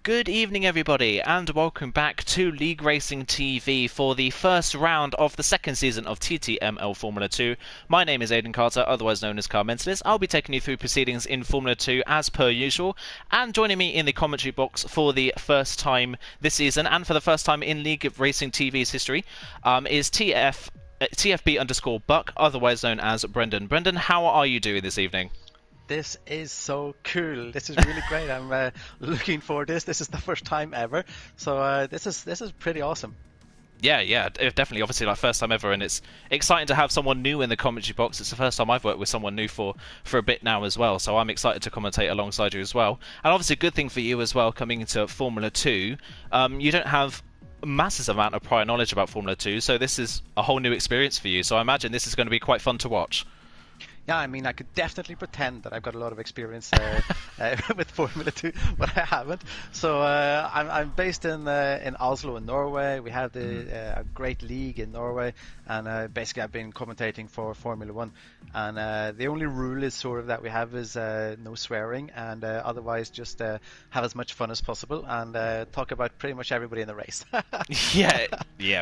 Good evening, everybody, and welcome back to League Racing TV for the first round of the second season of TTML Formula 2. My name is Aidan Carter, otherwise known as Car Mentalist. I'll be taking you through proceedings in Formula 2 as per usual, and joining me in the commentary box for the first time this season and for the first time in League Racing TV's history is TFB_Buck, otherwise known as Brendan. Brendan, how are you doing this evening? This is so cool. This is really great. I'm looking for this. This is the first time ever. So this is pretty awesome. Yeah, definitely. Obviously, like first time ever, and it's exciting to have someone new in the commentary box. It's the first time I've worked with someone new for a bit now as well. So I'm excited to commentate alongside you as well. And obviously, a good thing for you as well coming into Formula 2. You don't have a massive amount of prior knowledge about Formula 2, so this is a whole new experience for you. So I imagine this is going to be quite fun to watch. Yeah, I mean, I could definitely pretend that I've got a lot of experience with Formula 2, but I haven't. So I'm based in Oslo in Norway. We have a great league in Norway, and basically I've been commentating for Formula 1. And the only rule is sort of that we have is no swearing, and otherwise just have as much fun as possible and talk about pretty much everybody in the race. yeah,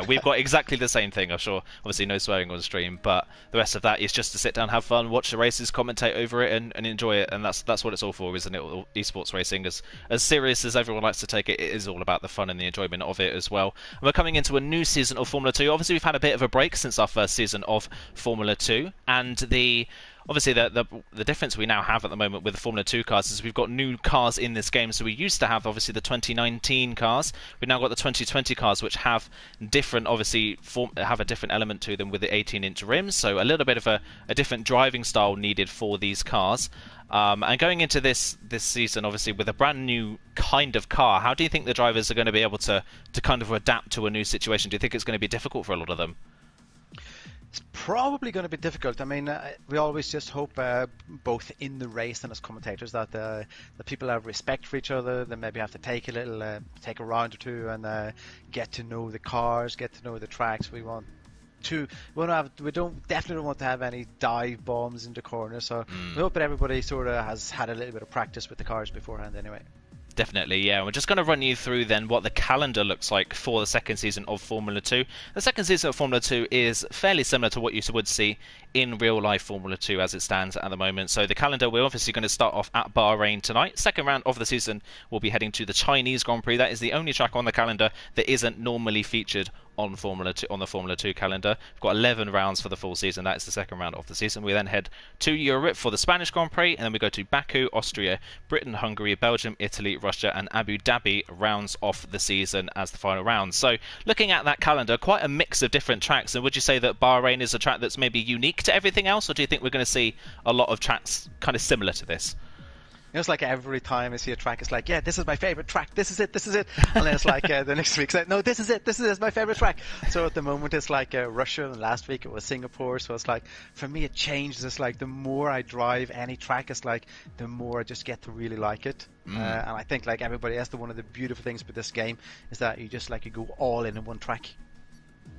we've got exactly the same thing. I'm sure. Obviously, no swearing on stream, but the rest of that is just to sit down, have fun, watch the races, commentate over it, and enjoy it. And that's what it's all for, isn't it? Esports racing, as serious as everyone likes to take it, it is all about the fun and the enjoyment of it as well. And we're coming into a new season of Formula 2. Obviously, we've had a bit of a break since our first season of Formula 2, and the difference we now have at the moment with the Formula 2 cars is we've got new cars in this game. So we used to have obviously the 2019 cars. We've now got the 2020 cars, which have different, have a different element to them with the 18-inch rims. So a little bit of a different driving style needed for these cars. And going into this season, obviously with a brand new kind of car, how do you think the drivers are going to be able to kind of adapt to a new situation? Do you think it's going to be difficult for a lot of them? It's probably going to be difficult. I mean, we always just hope, both in the race and as commentators, that the people have respect for each other. They maybe have to take a round or two and get to know the cars, get to know the tracks. We definitely don't want to have any dive bombs into corners. So we hope that everybody sort of has had a little bit of practice with the cars beforehand, anyway. Definitely, yeah. We're just going to run you through then what the calendar looks like for the second season of Formula 2. The second season of Formula 2 is fairly similar to what you would see in real life Formula 2 as it stands at the moment. So the calendar, we're obviously going to start off at Bahrain tonight. Second round of the season, we'll be heading to the Chinese Grand Prix. That is the only track on the calendar that isn't normally featured on the Formula 2 calendar. We've got 11 rounds for the full season. That is the second round of the season. We then head to Europe for the Spanish Grand Prix, and then we go to Baku, Austria, Britain, Hungary, Belgium, Italy, Russia, and Abu Dhabi rounds off the season as the final round. So looking at that calendar, quite a mix of different tracks. And would you say that Bahrain is a track that's maybe unique to everything else, or do you think we're going to see a lot of tracks kind of similar to this? It's like every time I see a track, it's like, yeah, this is my favorite track. This is it. And then it's like the next week, it's like, no, this is it. This is my favorite track. So at the moment, it's like Russia, and last week it was Singapore. So it's like, for me, it changes. It's like the more I drive any track, it's like the more I just get to really like it. And I think, like everybody else, one of the beautiful things with this game is that you go all in one track.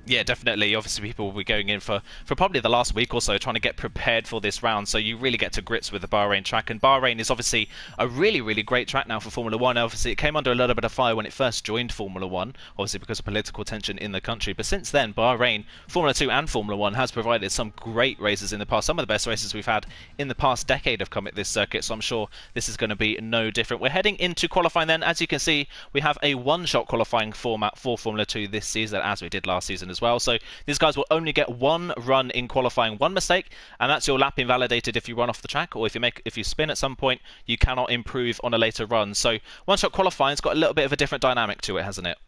Yeah, definitely. Obviously, people will be going in for probably the last week or so trying to get prepared for this round, so you really get to grips with the Bahrain track. And Bahrain is obviously a really, really great track now for Formula 1. Obviously, it came under a little bit of fire when it first joined Formula 1, obviously because of political tension in the country. But since then, Bahrain, Formula 2 and Formula 1 has provided some great races in the past. Some of the best races we've had in the past decade have come at this circuit, so I'm sure this is going to be no different. We're heading into qualifying then. As you can see, we have a one-shot qualifying format for Formula 2 this season, as we did last season as well. So these guys will only get one run in qualifying, one mistake, and that's your lap invalidated if you run off the track, or if you spin at some point, you cannot improve on a later run. So one-shot qualifying's got a little bit of a different dynamic to it, hasn't it?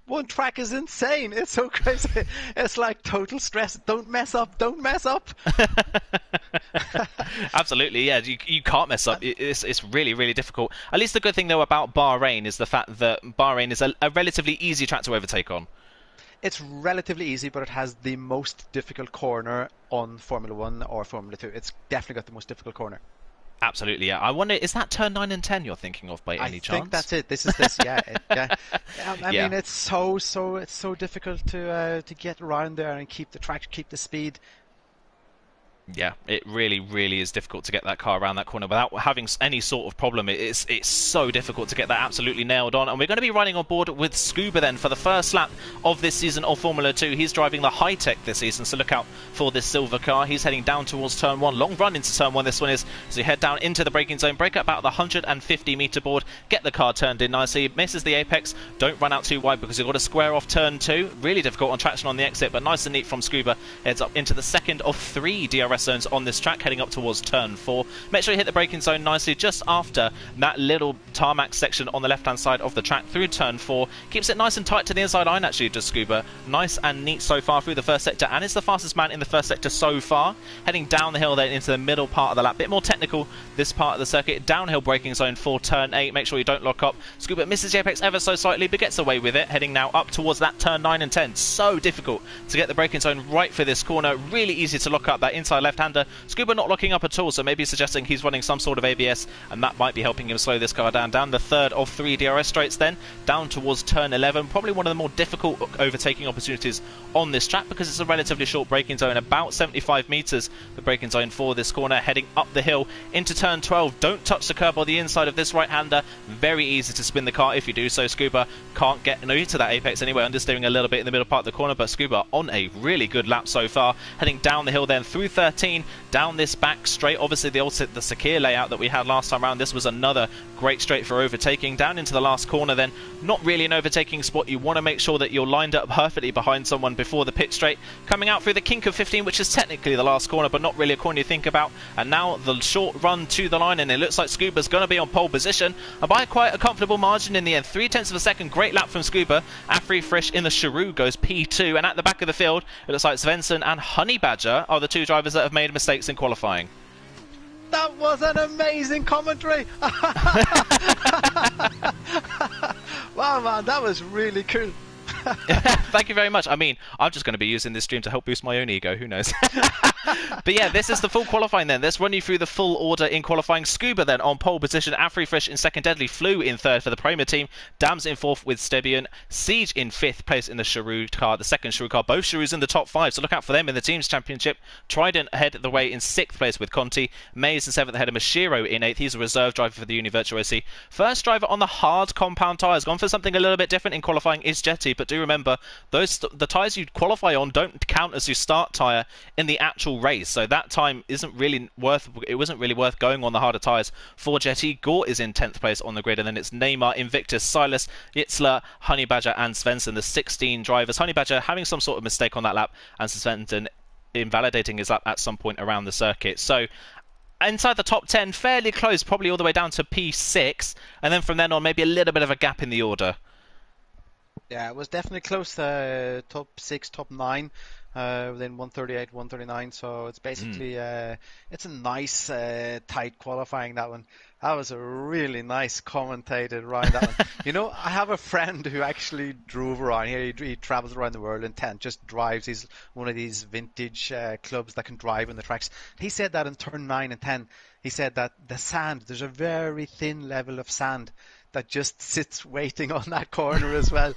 One track is insane. It's so crazy. It's like total stress. Don't mess up. Don't mess up. Absolutely, yeah. You can't mess up. It's really, really difficult. At least the good thing, though, about Bahrain is the fact that Bahrain is a relatively easy track to overtake on. It's relatively easy, but it has the most difficult corner on Formula 1 or Formula 2. It's definitely got the most difficult corner. Absolutely, yeah. I wonder, is that turn 9 and 10 you're thinking of by any chance? I think that's it. This, yeah. I mean, it's so difficult to get around there and keep the track, keep the speed. Yeah, it really, really is difficult to get that car around that corner without having any sort of problem. It's so difficult to get that absolutely nailed on. And we're going to be running on board with Scuba then for the first lap of this season of Formula 2. He's driving the high-tech this season, so look out for this silver car. He's heading down towards turn 1. Long run into turn 1 this one is. So you head down into the braking zone, break up about the 150-metre board, get the car turned in nicely, misses the apex, don't run out too wide because you've got to square off turn 2. Really difficult on traction on the exit, but nice and neat from Scuba. Heads up into the second of 3 DRS zones on this track, heading up towards turn 4. Make sure you hit the braking zone nicely just after that little tarmac section on the left hand side of the track through turn 4. Keeps it nice and tight to the inside line actually, just Scuba. Nice and neat so far through the first sector, and is the fastest man in the first sector so far. Heading down the hill then into the middle part of the lap. Bit more technical this part of the circuit. Downhill braking zone for turn 8. Make sure you don't lock up. Scuba misses the apex ever so slightly but gets away with it. Heading now up towards that turn 9 and 10. So difficult to get the braking zone right for this corner. Really easy to lock up that inside left-hander. Scuba not locking up at all, so maybe suggesting he's running some sort of ABS, and that might be helping him slow this car down. Down the third of 3 DRS straights then, down towards turn 11. Probably one of the more difficult overtaking opportunities on this track because it's a relatively short braking zone, about 75 metres the braking zone for this corner. Heading up the hill into turn 12. Don't touch the curb on the inside of this right-hander. Very easy to spin the car if you do so. Scuba can't get to that apex anyway, understeering a little bit in the middle part of the corner, but Scuba on a really good lap so far. Heading down the hill then through 13, down this back straight. Obviously the Sakir layout that we had last time around, this was another great straight for overtaking. Down into the last corner then, not really an overtaking spot. You want to make sure that you're lined up perfectly behind someone before the pit straight. Coming out through the kink of 15, which is technically the last corner, but not really a corner you think about. And now the short run to the line, and it looks like Scuba's going to be on pole position, and by quite a comfortable margin in the end. 0.3 of a second, great lap from Scuba. Afri Frisch in the Chiru goes P2, and at the back of the field, it looks like Svensson and Honey Badger are the two drivers that have made mistakes in qualifying. That was an amazing commentary! Wow, man, that was really cool. Thank you very much. I mean, I'm just going to be using this stream to help boost my own ego, who knows. But yeah, this is the full qualifying then. Let's run you through the full order in qualifying. Scuba then on pole position, Afri Frisch in second, Deadly Flew in third for the Prema team, Dams in fourth with Stebian, Siege in fifth place in the Chiru car, the second Chiru car. Both Chirus in the top 5, so look out for them in the team's championship. Trident ahead the way in sixth place with Conti, Mays in seventh ahead of Mashiro in eighth. He's a reserve driver for the Univirtuosi. First driver on the hard compound tyres, gone for something a little bit different in qualifying is Jetty, but do remember the tyres you qualify on don't count as your start tyre in the actual race, so that time wasn't really worth going on the harder tyres for Jetty. Gore is in 10th place on the grid, and then it's Neymar, Invictus, Silas, Itzler, Honey Badger and Svensson, the 16 drivers. Honey Badger having some sort of mistake on that lap, and Svensson invalidating his lap at some point around the circuit. So inside the top 10, fairly close, probably all the way down to P6, and then from then on maybe a little bit of a gap in the order. Yeah, it was definitely close, top 6, top 9, within 138, 139, so it's basically, it's a nice, tight qualifying, that one. That was a really nice commentated round, that one. You know, I have a friend who actually drove around here. He travels around the world in tent, just drives. One of these vintage clubs that can drive on the tracks. He said that in turn 9 and 10, he said that the sand, there's a very thin level of sand that just sits waiting on that corner as well,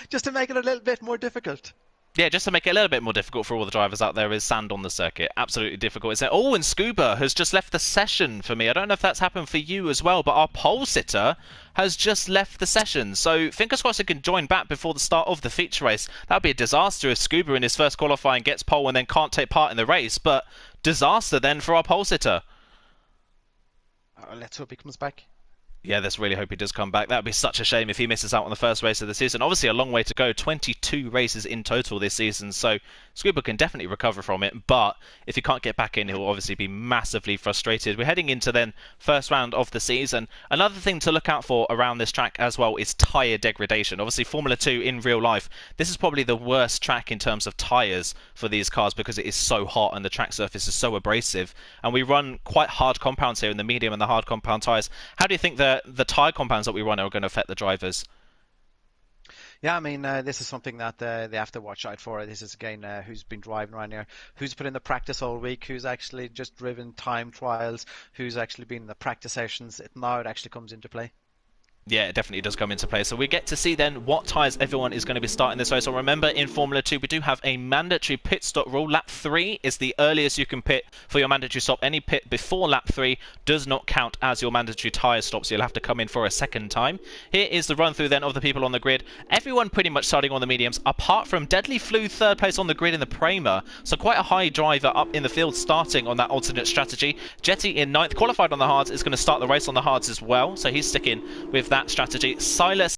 just to make it a little bit more difficult. Yeah, just to make it a little bit more difficult for all the drivers out there, is sand on the circuit. Absolutely difficult. It's oh, and Scuba has just left the session for me. I don't know if that's happened for you as well, but our pole sitter has just left the session. So fingers crossed it can join back before the start of the feature race. That would be a disaster if Scuba in his first qualifying gets pole and then can't take part in the race, but disaster then for our pole sitter. Let's hope he comes back. Yeah, let's really hope he does come back. That would be such a shame if he misses out on the first race of the season. Obviously, a long way to go. 22 races in total this season, so Scuba can definitely recover from it. But if he can't get back in, he'll obviously be massively frustrated. We're heading into then first round of the season. Another thing to look out for around this track as well is tyre degradation. Obviously, Formula 2 in real life, this is probably the worst track in terms of tyres for these cars because it is so hot and the track surface is so abrasive. And we run quite hard compounds here in the medium and the hard compound tyres. How do you think the tyre compounds that we run are going to affect the drivers? Yeah, I mean, this is something that they have to watch out for. This is, again, who's been driving around here, who's put in the practice all week, who's actually just driven time trials, who's actually been in the practice sessions. Now it actually comes into play. Yeah, it definitely does come into play. So we get to see then what tyres everyone is going to be starting this race. So remember, in Formula 2, we do have a mandatory pit stop rule. Lap 3 is the earliest you can pit for your mandatory stop. Any pit before lap 3 does not count as your mandatory tyre stop, so you'll have to come in for a second time. Here is the run through then of the people on the grid. Everyone pretty much starting on the mediums, apart from Deadly Flu, third place on the grid in the Prema. So quite a high driver up in the field starting on that alternate strategy. Jetty in 9th, qualified on the hards, is going to start the race on the hards as well. So he's sticking with that strategy. Silas